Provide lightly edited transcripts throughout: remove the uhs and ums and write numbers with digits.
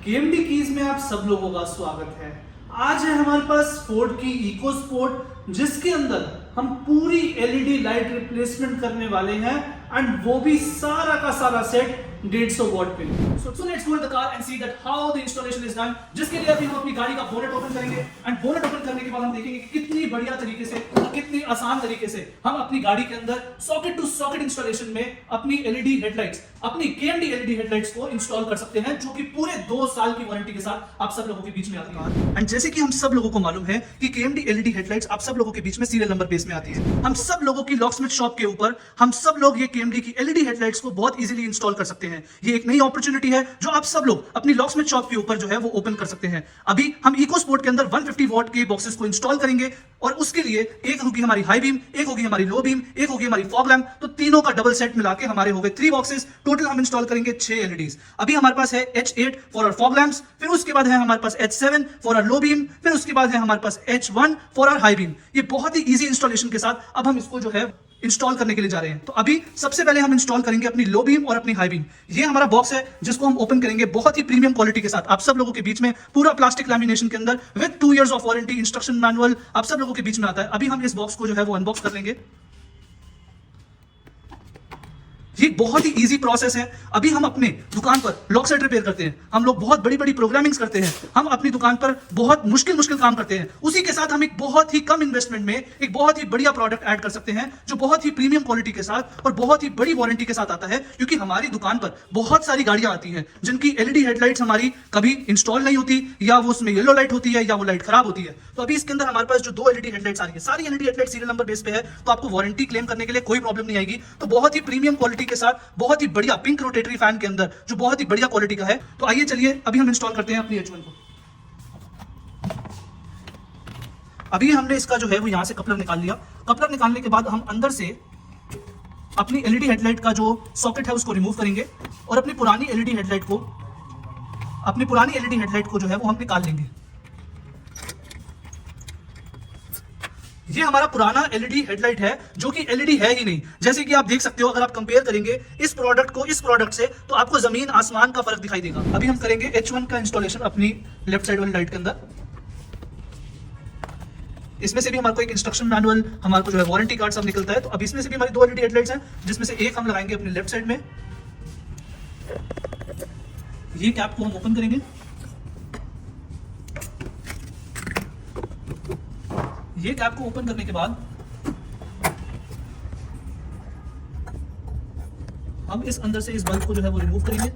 केएमडी keys में आप सब लोगों का स्वागत है। आज है हमारे पास फोर्ड की इको स्पोर्ट, जिसके अंदर हम पूरी एलईडी लाइट रिप्लेसमेंट करने वाले हैं एंड वो भी सारा का सारा सेट 150 वॉट पे। So let's go in the car and see that how the installation is done। जिसके लिए अभी हम अपनी गाड़ी का बोनेट ओपन करेंगे एंड बोनेट ओपन करने के बाद हम देखेंगे कि कितनी बढ़िया तरीके से और कितनी आसान तरीके से हम अपनी गाड़ी के अंदर सॉकेट टू सॉकेट इंस्टॉलेशन में अपनी एलईडी हेडलाइट्स, अपनी केएमडी एलईडी हेडलाइट्स को इंस्टॉल कर सकते हैं, जो कि पूरे 2 साल की वारंटी के साथ आप सब लोगों के बीच में आती है। एंड जैसे कि हम सब लोगों को मालूम है कि केएमडी एलईडी हेडलाइट्स आप सब लोगों के बीच में सीरियल नंबर बेस में आती है। हम सब लोगों की लॉकस्मिथ शॉप के ऊपर हम सब लोग ये केएमडी की एलईडी हेडलाइट्स को बहुत इजीली इंस्टॉल कर सकते हैं। ये एक नई अपॉर्चुनिटी है जो आप सब लोग अपनी लॉकस्मिथ शॉप के ऊपर जो है वो ओपन कर सकते हैं। अभी हम इको स्पोर्ट के अंदर 150 वॉट के बॉक्सेस को इंस्टॉल करेंगे और उसके लिए एक होगी हमारी हाई बीम, एक होगी हमारी लो बीम, एक होगी हमारी फॉग लैम्प। तो तीनों का डबल सेट मिला के हमारे हो गए 3 बॉक्सेस। टोटल हम इंस्टॉल करेंगे 6 एलईडीज। अभी हमारे पास है H8 for our fog lamps, फिर उसके बाद है हमारे पास H7 for our low beam, फिर उसके बाद है हमारे पास H1 for our high beam. ये बहुत ही इजी इंस्टॉलेशन के साथ अब हम इसको जो है इंस्टॉल करने के लिए जा रहे हैं। तो अभी सबसे पहले हम इंस्टॉल करेंगे अपनी लो बीम और अपनी हाई बीम। ये हमारा बॉक्स है जिसको हम ओपन करेंगे बहुत ही प्रीमियम क्वालिटी के साथ। आप सब लोगों के बीच में पूरा प्लास्टिक लैमिनेशन के अंदर with 2 years of warranty, instruction manual आप सब लोगों के बीच में आता है। अभी हम इस बॉक्स को जो है वो अनबॉक्स कर लेंगे। ये बहुत ही इजी प्रोसेस है। अभी हम अपने दुकान पर लॉक सेट रिपेयर करते हैं, हम लोग बहुत बड़ी बड़ी प्रोग्रामिंग्स करते हैं, हम अपनी दुकान पर बहुत मुश्किल काम करते हैं। उसी के साथ हम एक बहुत ही कम इन्वेस्टमेंट में एक बहुत ही बढ़िया प्रोडक्ट ऐड कर सकते हैं जो बहुत ही प्रीमियम क्वालिटी के साथ और बहुत ही बड़ी वारंटी के साथ आता है। क्योंकि हमारी दुकान पर बहुत सारी गाड़ियां आती हैं जिनकी एलईडी हेडलाइट्स हमारी कभी इंस्टॉल नहीं होती, या वो उसमें येलो लाइट होती है, या वो लाइट खराब होती है। तो अभी इसके अंदर हमारे पास जो 2 एलईडी हेडलाइट्स आ रही है, सारी LED headlight serial number base पे है, तो आपको वारंटी क्लेम करने के लिए कोई प्रॉब्लम नहीं आएगी। तो बहुत ही प्रीमियम क्वालिटी के साथ बहुत ही बढ़िया पिंक रोटेटरी फैन के अंदर जो बहुत ही बढ़िया क्वालिटी का है। तो आइए चलिए अभी हम इंस्टॉल करते हैं अपनी H1 को। अभी हमने इसका जो है वो यहां से कपलर निकाल लिया। कपलर निकालने के बाद हम अंदर से अपनी एलईडी हेडलाइट का जो सॉकेट है उसको रिमूव करेंगे और अपनी पुरानी एलईडी हेडलाइट को जो है वो हम निकाल लेंगे। ये हमारा पुराना एलईडी हेडलाइट है जो कि एलईडी है ही नहीं। जैसे कि आप देख सकते हो, अगर आप कंपेयर करेंगे इस प्रोडक्ट को इस प्रोडक्ट से, तो आपको जमीन आसमान का फर्क दिखाई देगा। अभी हम करेंगे H1 का इंस्टॉलेशन अपनी लेफ्ट साइड वाली लाइट के अंदर। इसमें से भी हमारे को एक इंस्ट्रक्शन मैनुअल, हमारे को जो है वारंटी कार्ड सब निकलता है। तो अब इसमें से भी हमारी 2 एलईडी हेडलाइट्स हैं, जिसमें से एक हम लगाएंगे अपनी लेफ्ट साइड में। ये कैप को हम ओपन करेंगे। ये कैप को ओपन करने के बाद हम इस अंदर से इस बल्ब को जो है वो रिमूव करेंगे।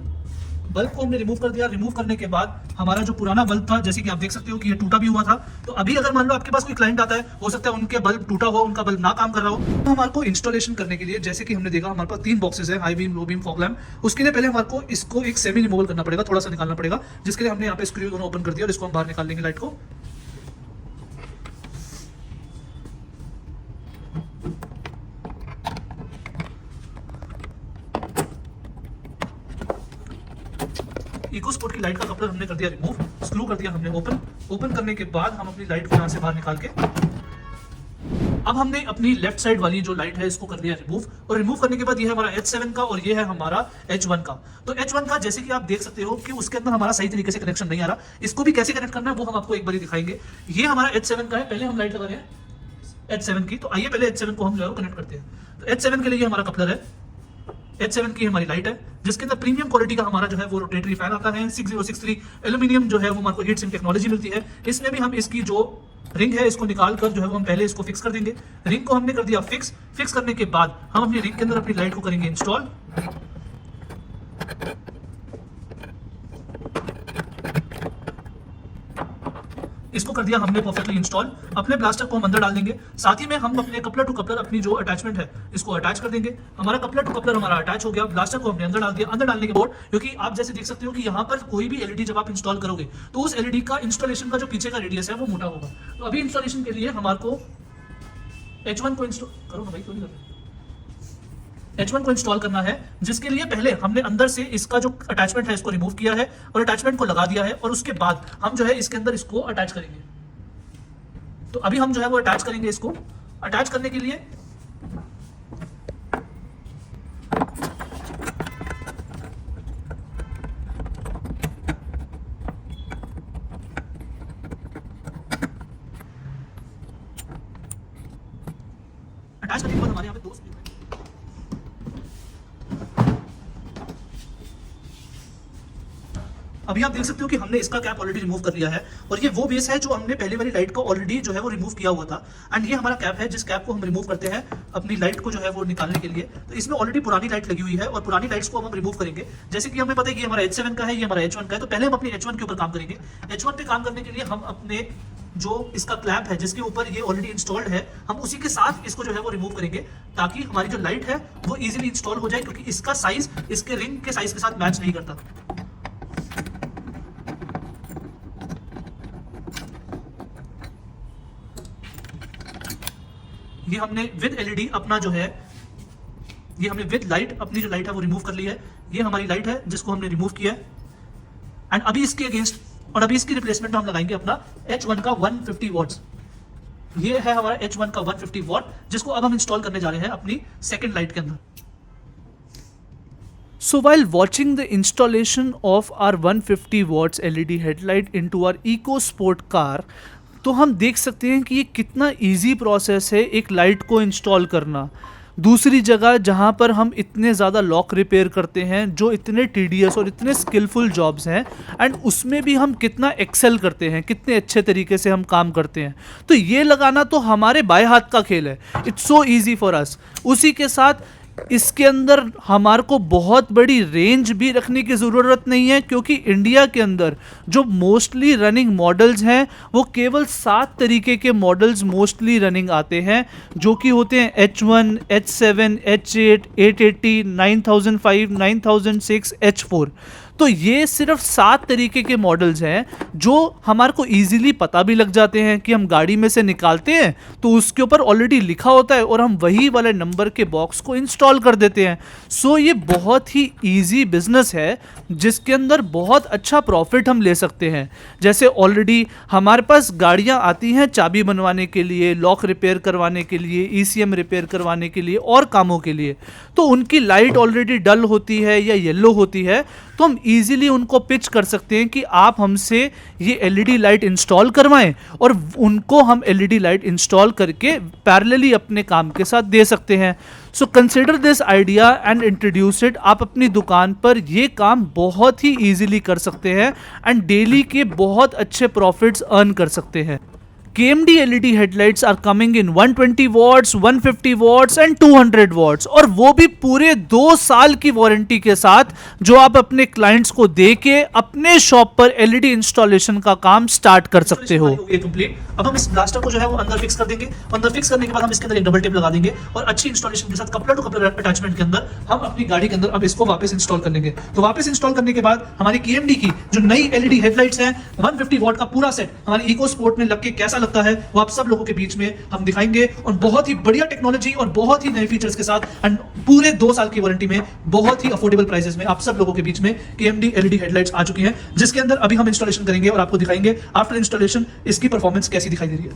बल्ब को हमने रिमूव कर दिया। रिमूव करने के बाद हमारा जो पुराना बल्ब था, जैसे कि आप देख सकते हो कि ये टूटा भी हुआ था। तो अभी अगर मान लो आपके पास कोई क्लाइंट आता है, हो सकता है उनके बल्ब टूटा हो, उनका बल्ब ना काम कर रहा हो, तो हमारे को इंस्टॉलेशन करने के लिए, जैसे कि हमने देखा हमारे पास 3 बॉक्सेस है, high beam, low beam, fog lamp. उसके लिए पहले हमारे को इसको एक सेमी रिमूवल करना पड़ेगा, थोड़ा सा निकालना पड़ेगा, जिसके लिए हमने यहाँ पे स्क्रू दोनों ओपन कर दिया और इसको हम बाहर निकाल लेंगे लाइट को। इको स्पोर्ट की लाइट का कपलर हमने कर दिया रिमूव, स्क्रू कर दिया हमने ओपन। ओपन करने के बाद हम अपनी लाइट को यहां से बाहर निकाल के अब हमने अपनी लेफ्ट साइड वाली जो लाइट है इसको कर दिया रिमूव। और रिमूव करने के बाद ये है हमारा H7 का और ये है हमारा H1 का। तो H1 का जैसे कि आप देख सकते हो कि उसके अंदर हमारा सही तरीके से कनेक्शन नहीं आ रहा। इसको भी कैसे कनेक्ट करना है वो हम आपको एक बार दिखाएंगे। ये हमारा H7 का है। पहले हम लाइट लगा रहे हैं H7 की, तो आइए पहले H7 को हम जो है कनेक्ट करते हैं। तो H7 के लिए हमारा कपलर है, H7 की हमारी लाइट है, जिसके अंदर प्रीमियम क्वालिटी का हमारा जो है वो रोटेटरी फैन आता है। 6063 एल्यूमिनियम जो है वो हमारे को हीट सिंक टेक्नोलॉजी मिलती है। इसमें भी हम इसकी जो रिंग है इसको निकाल कर जो है वो हम पहले इसको फिक्स कर देंगे। रिंग को हमने कर दिया फिक्स करने के बाद हम अपनी रिंग के अंदर अपनी लाइट को करेंगे इंस्टॉल। इसको कर दिया हमने परफेक्टली इंस्टॉल। अपने ब्लास्टर को हम अंदर डाल देंगे। साथ ही में हम अपने कपलर टू कपलर अपनी जो अटैचमेंट है इसको अटैच कर देंगे। हमारा कपलर टू कपलर हमारा अटैच हो गया। ब्लास्टर को हमने अंदर डाल दिया। अंदर डालने के बाद, क्योंकि आप जैसे देख सकते हो कि यहाँ पर कोई भी एलईडी जब आप इंस्टॉल करोगे तो उस एलईडी का इंस्टॉलेशन का जो पीछे का रेडियस है वो मोटा होगा। तो अभी इंस्टॉलेशन के लिए हमारे को H1 को इंस्टॉल करो ना भाई, क्यों नहीं कर रहे? H1 को इंस्टॉल करना है, जिसके लिए पहले हमने अंदर से इसका जो अटैचमेंट है इसको रिमूव किया है और अटैचमेंट को लगा दिया है। और उसके बाद हम जो है इसके अंदर इसको अटैच करेंगे। तो अभी हम जो है वो अटैच करेंगे। इसको अटैच करने के लिए हमारे यहाँ पे 2 स्क्रू हैं। अभी आप देख सकते हो कि हमने इसका कैप ऑलरेडी रिमूव कर लिया है और ये वो बेस है जो हमने पहले वाली लाइट को ऑलरेडी जो है वो रिमूव किया हुआ था। एंड ये हमारा कैप है जिस कैप को हम रिमूव करते हैं अपनी लाइट को जो है वो निकालने के लिए। तो इसमें ऑलरेडी पुरानी लाइट लगी हुई है और पुरानी लाइट्स को हम रिमूव करेंगे। जैसे कि हमें पता है कि हमारा H7 का है, ये हमारा H1 का है, तो पहले हम अपने H1 के ऊपर काम करेंगे। H1 पे काम करने के लिए हम अपने जो इसका क्लैंप है जिसके ऊपर ये ऑलरेडी इंस्टॉल्ड है, हम उसी के साथ इसको जो है वो रिमूव करेंगे ताकि हमारी जो लाइट है वो इजीली इंस्टॉल हो जाए, क्योंकि इसका साइज इसके रिंग के साइज के साथ मैच नहीं करता। ये हमने विद एलईडी अपना जो है, ये हमने विद लाइट अपनी जो लाइट है वो रिमूव कर ली है। ये हमारी लाइट है जिसको हमने रिमूव किया है। एंड अभी इसके अगेंस्ट और अभी इसकी रिप्लेसमेंट में हम लगाएंगे अपना H1 का 150 वॉट्स। ये है हमारा H1 का 150 वॉट जिसको अब हम इंस्टॉल करने जा रहे हैं अपनी सेकंड लाइट के अंदर। So while watching the installation of our 150 watts LED headlight into our EcoSport car, तो हम देख सकते हैं कि ये कितना इजी प्रोसेस है एक लाइट को इंस्टॉल करना। दूसरी जगह जहाँ पर हम इतने ज़्यादा लॉक रिपेयर करते हैं जो इतने टीडियस और इतने स्किलफुल जॉब्स हैं, एंड उसमें भी हम कितना एक्सेल करते हैं, कितने अच्छे तरीके से हम काम करते हैं, तो ये लगाना तो हमारे बाएं हाथ का खेल है। It's so easy for us. उसी के साथ इसके अंदर हमारे को बहुत बड़ी रेंज भी रखने की ज़रूरत नहीं है, क्योंकि इंडिया के अंदर जो मोस्टली रनिंग मॉडल्स हैं वो केवल 7 तरीके के मॉडल्स मोस्टली रनिंग आते हैं, जो कि होते हैं H1, H7, H8, 880, 9005, 9006, H4। तो ये सिर्फ 7 तरीके के मॉडल्स हैं जो हमारे को इजीली पता भी लग जाते हैं कि हम गाड़ी में से निकालते हैं तो उसके ऊपर ऑलरेडी लिखा होता है और हम वही वाले नंबर के बॉक्स को इंस्टॉल कर देते हैं। सो ये बहुत ही इजी बिजनेस है जिसके अंदर बहुत अच्छा प्रॉफिट हम ले सकते हैं। जैसे ऑलरेडी हमारे पास गाड़ियां आती हैं चाबी बनवाने के लिए, लॉक रिपेयर करवाने के लिए, ECM रिपेयर करवाने के लिए और कामों के लिए, तो उनकी लाइट ऑलरेडी डल होती है या येलो होती है, तो हम इजीली उनको पिच कर सकते हैं कि आप हमसे ये LED लाइट इंस्टॉल करवाएं और उनको हम LED लाइट इंस्टॉल करके पैरेलली अपने काम के साथ दे सकते हैं। So consider this idea and introduce it. आप अपनी दुकान पर ये काम बहुत ही इजीली कर सकते हैं एंड डेली के बहुत अच्छे प्रॉफिट्स अर्न कर सकते हैं। KMD LED headlights are coming in 120 watts, 150 watts and 200 watts, और वो भी पूरे 2 साल की वारंटी के साथ, जो आप अपने क्लाइंट्स को दे के अपने शॉप पर LED इंस्टॉलेशन का काम स्टार्ट कर सकते हो। कंप्लीट। अब हम इस ब्लास्टर को जो है वो अंदर फिक्स कर देंगे। अंदर फिक्स करने के बाद हम इसके अंदर एक डबल टेप लगा देंगे और अच्छी इंस्टॉलेशन के साथ कपलर टू कपलर अटैचमेंट के अंदर हम अपनी गाड़ी के अंदर अब इसको वापस इंस्टॉल कर लेंगे। तो वापस इंस्टॉल करने के बाद हमारी KMD की जो नई LED हेडलाइट्स हैं 150 वॉट का पूरा सेट हमारी EcoSport में लग के कैसा लगता है वो आप सब लोगों के बीच में हम दिखाएंगे, और बहुत ही बढ़िया टेक्नोलॉजी और बहुत ही नए फीचर्स के साथ एंड पूरे 2 साल की वारंटी में बहुत ही अफोर्डेबल प्राइसेस में आप सब लोगों के बीच में KMD LED हेडलाइट्स आ चुकी हैं, जिसके अंदर अभी हम इंस्टॉलेशन करेंगे और आपको दिखाएंगे आफ्टर इंस्टॉलेशन इसकी परफॉर्मेंस कैसी दिखाई दे रही है।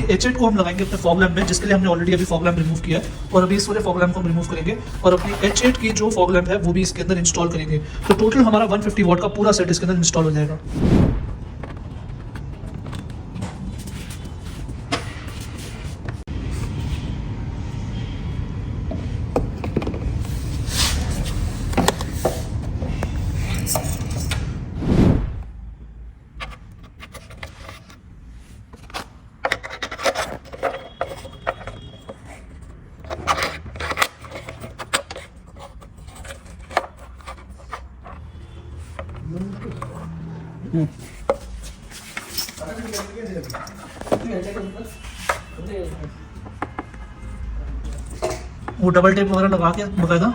H8 को हम लगाएंगे अपने फॉग लैम्प में, जिसके लिए हमने ऑलरेडी अभी फॉग लैम्प रिमूव किया है, और अभी इस वाले फॉग लैम्प को हम रिमूव करेंगे और अपनी H8 की जो फॉग लैम्प है वो भी इसके अंदर इंस्टॉल करेंगे। तो टोटल हमारा 150 वॉट का पूरा सेट इसके अंदर इंस्टॉल हो जाएगा। वो डबल टेप वगैरह लगा के बकायदा।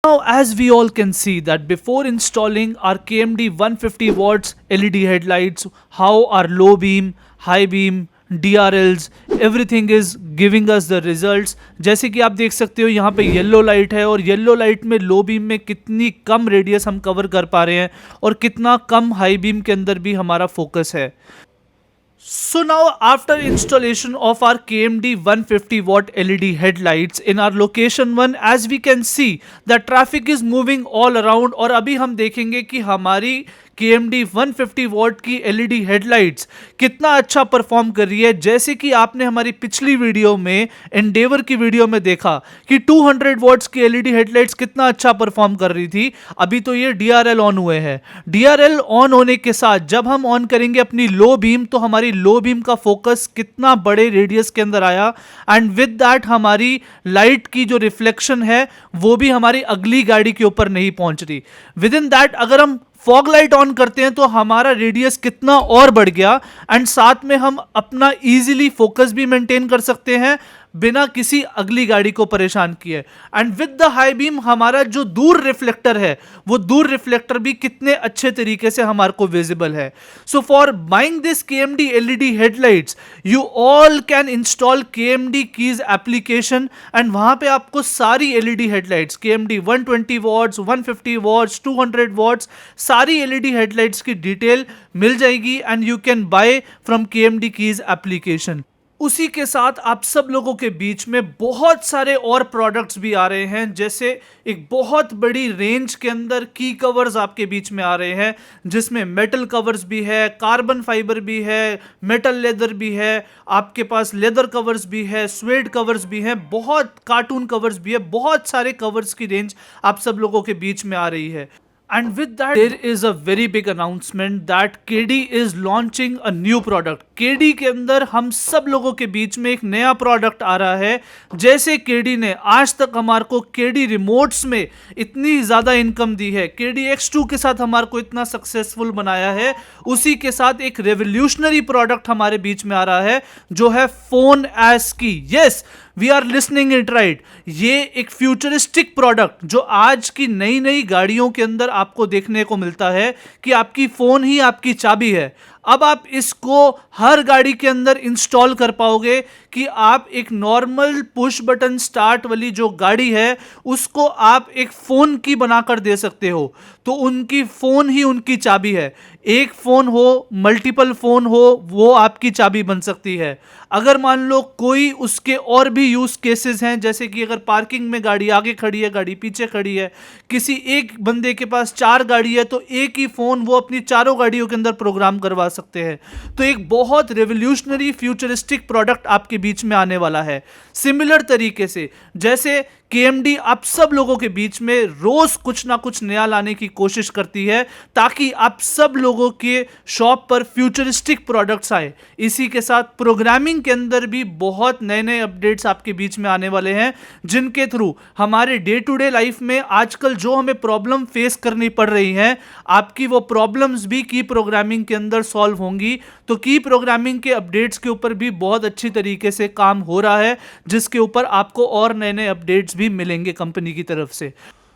Now, as we all can see that before installing our KMD 150 watts LED headlights, how our low beam, high beam, DRLs, everything is giving us the results। जैसे कि आप देख सकते हो यहाँ पे येलो लाइट है और येलो लाइट में लो बीम में कितनी कम रेडियस हम कवर कर पा रहे हैं और कितना कम हाई बीम के अंदर भी हमारा फोकस है। So now after installation of our KMD 150 watt LED headlights in our location 1, as we can see the traffic is moving all around और अभी हम देखेंगे कि हमारी KMD 150 वॉट की LED हेडलाइट्स कितना अच्छा परफॉर्म कर रही है। जैसे कि आपने हमारी पिछली वीडियो में एंडेवर की वीडियो में देखा कि 200 वॉट्स की LED हेडलाइट्स कितना अच्छा परफॉर्म कर रही थी। अभी तो ये DRL ऑन हुए हैं। DRL ऑन होने के साथ जब हम ऑन करेंगे अपनी लो बीम तो हमारी लो बीम का फोकस कितना बड़े रेडियस के अंदर आया एंड विद दैट हमारी लाइट की जो रिफ्लेक्शन है वो भी हमारी अगली गाड़ी के ऊपर नहीं पहुंच रही। विद इन दैट अगर हम फॉग लाइट ऑन करते हैं तो हमारा रेडियस कितना और बढ़ गया एंड साथ में हम अपना इजीली फोकस भी मेंटेन कर सकते हैं बिना किसी अगली गाड़ी को परेशान किए। And with the high beam हमारा जो दूर रिफ्लेक्टर है वो दूर रिफ्लेक्टर भी कितने अच्छे तरीके से हमारे को विजिबल है। So for buying this KMD LED headlights you all can install KMD keys application and वहां पे आपको सारी LED headlights KMD 120 watts 150 watts 200 watts सारी LED हेडलाइट्स की डिटेल मिल जाएगी and you can buy from KMD keys application. उसी के साथ आप सब लोगों के बीच में बहुत सारे और प्रोडक्ट्स भी आ रहे हैं, जैसे एक बहुत बड़ी रेंज के अंदर की कवर्स आपके बीच में आ रहे हैं जिसमें मेटल कवर्स भी है, कार्बन फाइबर भी है, मेटल लेदर भी है, आपके पास लेदर कवर्स भी है, स्वेड कवर्स भी हैं, बहुत कार्टून कवर्स भी है, बहुत सारे कवर्स की रेंज आप सब लोगों के बीच में आ रही है। And with that, there is a very big announcement that KD is launching a new product. KD के अंदर हम सब लोगों के बीच में एक नया प्रोडक्ट आ रहा है। जैसे KD ने आज तक हमारे को KD रिमोट्स में इतनी ज़्यादा इनकम दी है, KD X2 के साथ हमारे को इतना सक्सेसफुल बनाया है, उसी के साथ एक रेवोल्यूशनरी प्रोडक्ट हमारे बीच में आ रहा है जो है फोन एज की। Yes, we are listening it right. ये एक फ्यूचरिस्टिक प्रोडक्ट जो आज की नई नई गाड़ियों के अंदर आपको देखने को मिलता है कि आपकी फोन ही आपकी चाबी है। अब आप इसको हर गाड़ी के अंदर इंस्टॉल कर पाओगे कि आप एक नॉर्मल पुश बटन स्टार्ट वाली जो गाड़ी है उसको आप एक फोन की बनाकर दे सकते हो। तो उनकी फोन ही उनकी चाबी है। एक फोन हो, मल्टीपल फोन हो, वो आपकी चाबी बन सकती है। अगर मान लो कोई उसके और भी यूज केसेस हैं, जैसे कि अगर पार्किंग में गाड़ी आगे खड़ी है, गाड़ी पीछे खड़ी है, किसी एक बंदे के पास 4 गाड़ी है तो एक ही फोन वो अपनी चारों गाड़ियों के अंदर प्रोग्राम करवा सकते हैं। तो एक बहुत रेवोल्यूशनरी फ्यूचरिस्टिक प्रोडक्ट आपके बीच में आने वाला है। सिमिलर तरीके से जैसे KMD आप सब लोगों के बीच में रोज कुछ ना कुछ नया लाने की कोशिश करती है ताकि आप सब लोगों के शॉप पर फ्यूचरिस्टिक प्रोडक्ट्स आए। इसी के साथ प्रोग्रामिंग के अंदर भी बहुत नए नए अपडेट्स आपके बीच में आने वाले हैं जिनके थ्रू हमारे डे टू डे लाइफ में आजकल जो हमें प्रॉब्लम फेस करनी पड़ रही हैं आपकी वो प्रॉब्लम्स भी की प्रोग्रामिंग के अंदर सॉल्व होंगी। तो की प्रोग्रामिंग के अपडेट्स के ऊपर भी बहुत अच्छी तरीके से काम हो रहा है जिसके ऊपर आपको और नए नए अपडेट्स भी मिलेंगे कंपनी की तरफ से।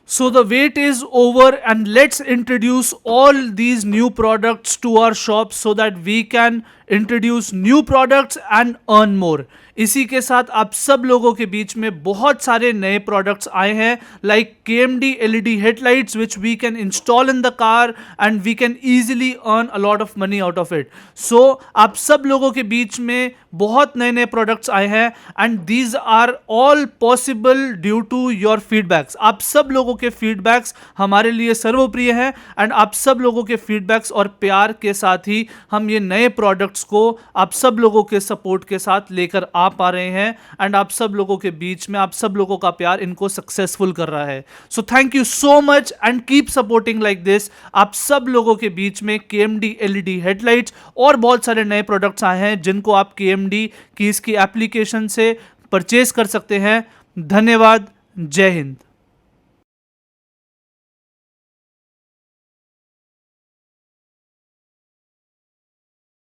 So the wait is over and let's introduce all these new products to our shop so that we can introduce new products and earn more. इसी के साथ आप सब लोगों के बीच में बहुत सारे नए प्रोडक्ट्स आए हैं like KMD LED headlights which we can install in the car and we can easily earn a lot of money out of it. So आप सब लोगों के बीच में बहुत नए नए प्रोडक्ट्स आए हैं and these are all possible due to your feedbacks. आप सब लोगों के फीडबैक्स हमारे लिए सर्वप्रिय हैं एंड आप सब लोगों के फीडबैक्स और प्यार के साथ ही हम ये नए प्रोडक्ट्स को आप सब लोगों के सपोर्ट के साथ लेकर आ पा रहे हैं एंड आप सब लोगों के बीच में आप सब लोगों का प्यार इनको सक्सेसफुल कर रहा है। So thank you so much and keep supporting like this. आप सब लोगों के बीच में KMD LED हेडलाइट्स और बहुत सारे नए प्रोडक्ट्स आए हैं जिनको आप KMD की इसकी एप्लीकेशन से परचेज कर सकते हैं। धन्यवाद। जय हिंद।